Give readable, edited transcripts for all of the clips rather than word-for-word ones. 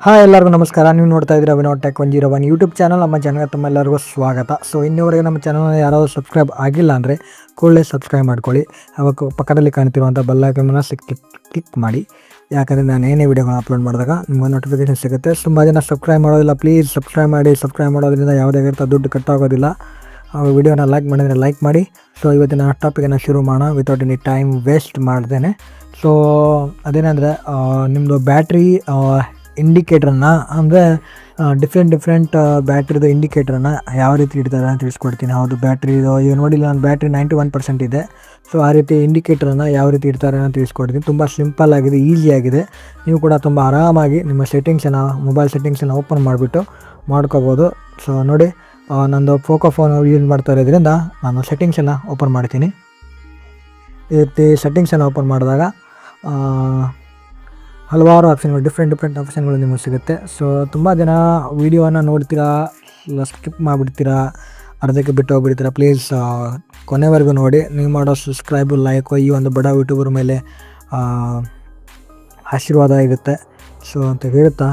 Hi ಎಲ್ಲರಿಗೂ ನಮಸ್ಕಾರ. ನೀವು ನೋಡ್ತಾ ಇದ್ದೀರಾ ವಿನೋದ್ ಟೆಕ್ 101 ಯೂಟ್ಯೂಬ್ ಚಾನಲ್. ನಮ್ಮ ಚಾನಲ್ಗೆ ತಮ್ಮೆಲ್ಲರಿಗೂ ಸ್ವಾಗತ. ಸೊ ಇನ್ನೂವರೆಗೆ ನಮ್ಮ ಚಾನಲ್ನ ಯಾರಾದರೂ ಸಬ್ಸ್ಕ್ರೈಬ್ ಆಗಿಲ್ಲ ಅಂದರೆ ಕೂಡಲೇ ಸಬ್ಸ್ಕ್ರೈಬ್ ಮಾಡ್ಕೊಳ್ಳಿ. ಅವಾಗ ಪಕ್ಕದಲ್ಲಿ ಕಾಣ್ತಿರುವಂಥ ಬೆಲ್ ಐಕಾನ್ನ ಕ್ಲಿಕ್ ಮಾಡಿ. ಯಾಕಂದರೆ ನಾನು ಏನೇ ವೀಡಿಯೋಗಳನ್ನ ಅಪ್ಲೋಡ್ ಮಾಡಿದಾಗ ನಿಮಗೆ ನೋಟಿಫಿಕೇಶನ್ ಸಿಗುತ್ತೆ. ತುಂಬ ಜನ ಸಬ್ಸ್ಕ್ರೈಬ್ ಮಾಡೋದಿಲ್ಲ. ಪ್ಲೀಸ್ ಸಬ್ಸ್ಕ್ರೈಬ್ ಮಾಡಿ. ಸಬ್ಸ್ಕ್ರೈಬ್ ಮಾಡೋದ್ರಿಂದ ಯಾವುದೇ ರೀತಿಯ ದುಡ್ಡು ಕಟ್ಟಾಗೋದಿಲ್ಲ. ವಿಡಿಯೋನ ಲೈಕ್ ಮಾಡಿದರೆ ಲೈಕ್ ಮಾಡಿ. ಸೊ ಇವತ್ತಿನ ಟಾಪಿಕನ್ನು ಶುರು ಮಾಡೋಣ ವಿತೌಟ್ ಎನಿ ಟೈಮ್ ವೇಸ್ಟ್ ಮಾಡ್ದೇನೆ. ಸೊ ಅದೇನೆಂದರೆ ನಿಮ್ಮದು ಬ್ಯಾಟ್ರಿ ಇಂಡಿಕೇಟ್ರನ್ನು ಅಂದರೆ ಡಿಫ್ರೆಂಟ್ ಬ್ಯಾಟ್ರಿದು ಇಂಡಿಕೇಟ್ರನ್ನು ಯಾವ ರೀತಿ ಇಡ್ತಾರೆ ಅಂತ ತಿಳಿಸ್ಕೊಡ್ತೀನಿ. ಹೌದು, ಬ್ಯಾಟ್ರಿದು ಈಗ ನೋಡಿಲ್ಲ, ನಾನು ಬ್ಯಾಟ್ರಿ 91% ಇದೆ. ಸೊ ಆ ರೀತಿ ಇಂಡಿಕೇಟ್ರನ್ನು ಯಾವ ರೀತಿ ಇಡ್ತಾರೆ ಅಂತ ತಿಳಿಸ್ಕೊಡ್ತೀನಿ. ತುಂಬ ಸಿಂಪಲ್ ಆಗಿದೆ, ಈಸಿಯಾಗಿದೆ. ನೀವು ಕೂಡ ತುಂಬ ಆರಾಮಾಗಿ ನಿಮ್ಮ ಸೆಟ್ಟಿಂಗ್ಸನ್ನು, ಮೊಬೈಲ್ ಸೆಟ್ಟಿಂಗ್ಸನ್ನು ಓಪನ್ ಮಾಡಿಬಿಟ್ಟು ಮಾಡ್ಕೋಬೋದು. ಸೊ ನೋಡಿ, ನಂದು ಪೋಕೋ ಫೋನ್ ಯೂಸ್ ಮಾಡ್ತಾ ಇರೋದ್ರಿಂದ ನಾನು ಸೆಟ್ಟಿಂಗ್ಸನ್ನು ಓಪನ್ ಮಾಡ್ತೀನಿ. ಈ ರೀತಿ ಸೆಟ್ಟಿಂಗ್ಸನ್ನು ಓಪನ್ ಮಾಡಿದಾಗ ಹಲವಾರು ಆಪ್ಷನ್ಗಳು, ಡಿಫ್ರೆಂಟ್ ಆಪ್ಷನ್ಗಳು ನಿಮಗೆ ಸಿಗುತ್ತೆ. ಸೊ ತುಂಬ ಜನ ವೀಡಿಯೋನ ನೋಡ್ತೀರಾ, ಸ್ಕಿಪ್ ಮಾಡಿಬಿಡ್ತೀರಾ, ಅರ್ಧಕ್ಕೆ ಬಿಟ್ಟು ಹೋಗ್ಬಿಡ್ತೀರಾ. ಪ್ಲೀಸ್ ಕೊನೆವರೆಗೂ ನೋಡಿ. ನೀವು ಮಾಡೋ ಸಬ್ಸ್ಕ್ರೈಬು, ಲೈಕು ಈ ಒಂದು ಬಡ ಯೂಟ್ಯೂಬರ್ ಮೇಲೆ ಆಶೀರ್ವಾದ ಇರುತ್ತೆ. ಸೊ ಅಂತ ಹೇಳ್ತಾ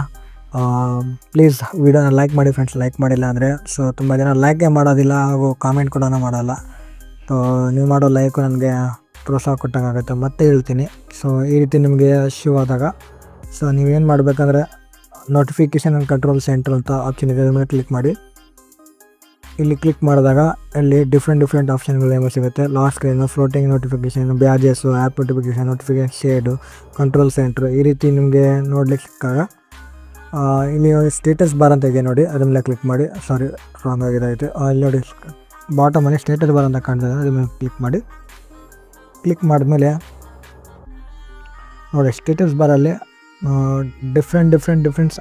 ಪ್ಲೀಸ್ ವೀಡಿಯೋನ ಲೈಕ್ ಮಾಡಿ ಫ್ರೆಂಡ್ಸ್. ಲೈಕ್ ಮಾಡಿಲ್ಲ ಅಂದರೆ ಸೊ ತುಂಬ ಜನ ಲೈಕೇ ಮಾಡೋದಿಲ್ಲ ಹಾಗೂ ಕಾಮೆಂಟ್ ಕೂಡ ಮಾಡಲ್ಲ. ಸೊ ನೀವು ಮಾಡೋ ಲೈಕು ನನಗೆ ಪ್ರೋತ್ಸಾಹ ಕೊಟ್ಟಂಗಾಗುತ್ತೆ. ಮತ್ತೆ ಹೇಳ್ತೀನಿ, ಸೊ ಈ ರೀತಿ ನಿಮಗೆ ಇಶ್ಯೂ ಆದಾಗ ಸೊ ನೀವೇನು ಮಾಡಬೇಕಂದ್ರೆ ನೋಟಿಫಿಕೇಷನ್ ಆ್ಯಂಡ್ ಕಂಟ್ರೋಲ್ ಸೆಂಟರ್ ಅಂತ ಆಪ್ಷನ್ ಇದೆ, ಅದ್ರ ಮೇಲೆ ಕ್ಲಿಕ್ ಮಾಡಿ. ಇಲ್ಲಿ ಕ್ಲಿಕ್ ಮಾಡಿದಾಗ ಇಲ್ಲಿ ಡಿಫ್ರೆಂಟ್ ಆಪ್ಷನ್ಗಳು ನಿಮಗೆ ಸಿಗುತ್ತೆ. Lock screen, floating notification, badges, app notification shade, control centre, ಈ ರೀತಿ ನಿಮಗೆ ನೋಡ್ಲಿಕ್ಕೆ ಸಿಕ್ಕಾಗ ಇಲ್ಲಿ ಸ್ಟೇಟಸ್ ಬಾರ್ ಅಂತ ಇದೆ ನೋಡಿ, ಅದ್ರ ಮೇಲೆ ಕ್ಲಿಕ್ ಮಾಡಿ. ಸಾರಿ, ರಾಂಗ್ ಆಗಿದ್ದಾಯಿತು. ಇಲ್ಲಿ ನೋಡಿ, ಬಾಟಮಲ್ಲಿ ಸ್ಟೇಟಸ್ ಬಾರ್ ಅಂತ ಕಾಣ್ತದೆ, ಅದ್ರ ಮೇಲೆ ಕ್ಲಿಕ್ ಮಾಡಿ. ಕ್ಲಿಕ್ ಮಾಡಿದ್ಮೇಲೆ ನೋಡಿ, ಸ್ಟೇಟಸ್ ಬಾರಲ್ಲಿ ಡಿಫ್ರೆಂಟ್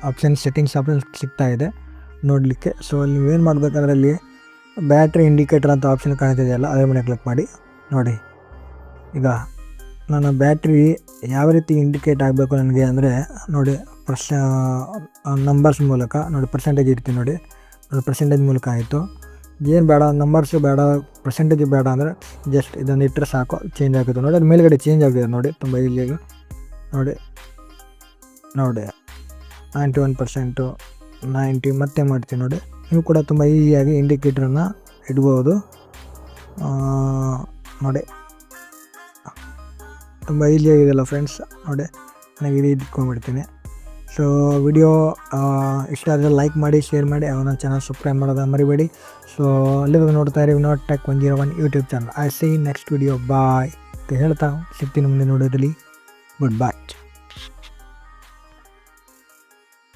ಆಪ್ಷನ್ಸ್, ಸೆಟ್ಟಿಂಗ್ಸ್ ಆಪ್ಷನ್ಸ್ ಸಿಗ್ತಾ ಇದೆ ನೋಡಲಿಕ್ಕೆ. ಸೊ ನೀವೇನು ಮಾಡಬೇಕಂದ್ರೆ ಅಲ್ಲಿ ಬ್ಯಾಟ್ರಿ ಇಂಡಿಕೇಟರ್ ಅಂತ ಆಪ್ಷನ್ ಕಾಣ್ತಿದೆಯಲ್ಲ, ಅದ್ರ ಮೇಲೆ ಕ್ಲಿಕ್ ಮಾಡಿ. ನೋಡಿ, ಈಗ ನನ್ನ ಬ್ಯಾಟ್ರಿ ಯಾವ ರೀತಿ ಇಂಡಿಕೇಟ್ ಆಗಬೇಕು ನನಗೆ ಅಂದರೆ ನೋಡಿ, ನಂಬರ್ಸ್ ಮೂಲಕ ನೋಡಿ, ಪರ್ಸೆಂಟೇಜ್ ಇರ್ತೀನಿ ನೋಡಿ, ಪರ್ಸೆಂಟೇಜ್ ಮೂಲಕ ಆಯಿತು. ಏನು ಬೇಡ, ನಂಬರ್ಸು ಬೇಡ, ಪರ್ಸೆಂಟೇಜ್ ಬೇಡ ಅಂದರೆ ಜಸ್ಟ್ ಇದನ್ನು ಇಟ್ಟರೆ ಸಾಕು, ಚೇಂಜ್ ಆಗುತ್ತೆ ನೋಡಿ. ಅದು ಮೇಲ್ಗಡೆ ಚೇಂಜ್ ಆಗಿದೆ ನೋಡಿ, ತುಂಬ ಈಸಿಯಾಗಿ ನೋಡಿ 91%, 90 ಮತ್ತೆ ಮಾಡ್ತೀನಿ ನೋಡಿ. ನೀವು ಕೂಡ ತುಂಬ ಈಸಿಯಾಗಿ ಇಂಡಿಕೇಟ್ರನ್ನು ಇಡ್ಬೋದು ನೋಡಿ. ತುಂಬ ಈಸಿಯಾಗಿದೆಯಲ್ಲ ಫ್ರೆಂಡ್ಸ್ ನೋಡಿ. ನನಗೆ ಇದು ಇಟ್ಕೊಂಡ್ಬಿಡ್ತೀನಿ. ಸೊ ವಿಡಿಯೋ ಇಷ್ಟ ಆದರೆ ಲೈಕ್ ಮಾಡಿ, ಶೇರ್ ಮಾಡಿ, ಅವನ ಚಾನಲ್ ಸಬ್ಸ್ಕ್ರೈಬ್ ಮಾಡೋದು ಮರಿಬೇಡಿ. ಸೊ ಅಲ್ಲಿಗೆ ನೋಡ್ತಾ ಇರಿ Vinod tech 101 YouTube channel. I see next video bye ಅಂತ ಹೇಳ್ತಾ ಸಿಗ್ತೀನಿ ಮುಂದೆ ನೋಡೋದ್ರಲ್ಲಿ. ಗುಡ್ ಬಾಯ್.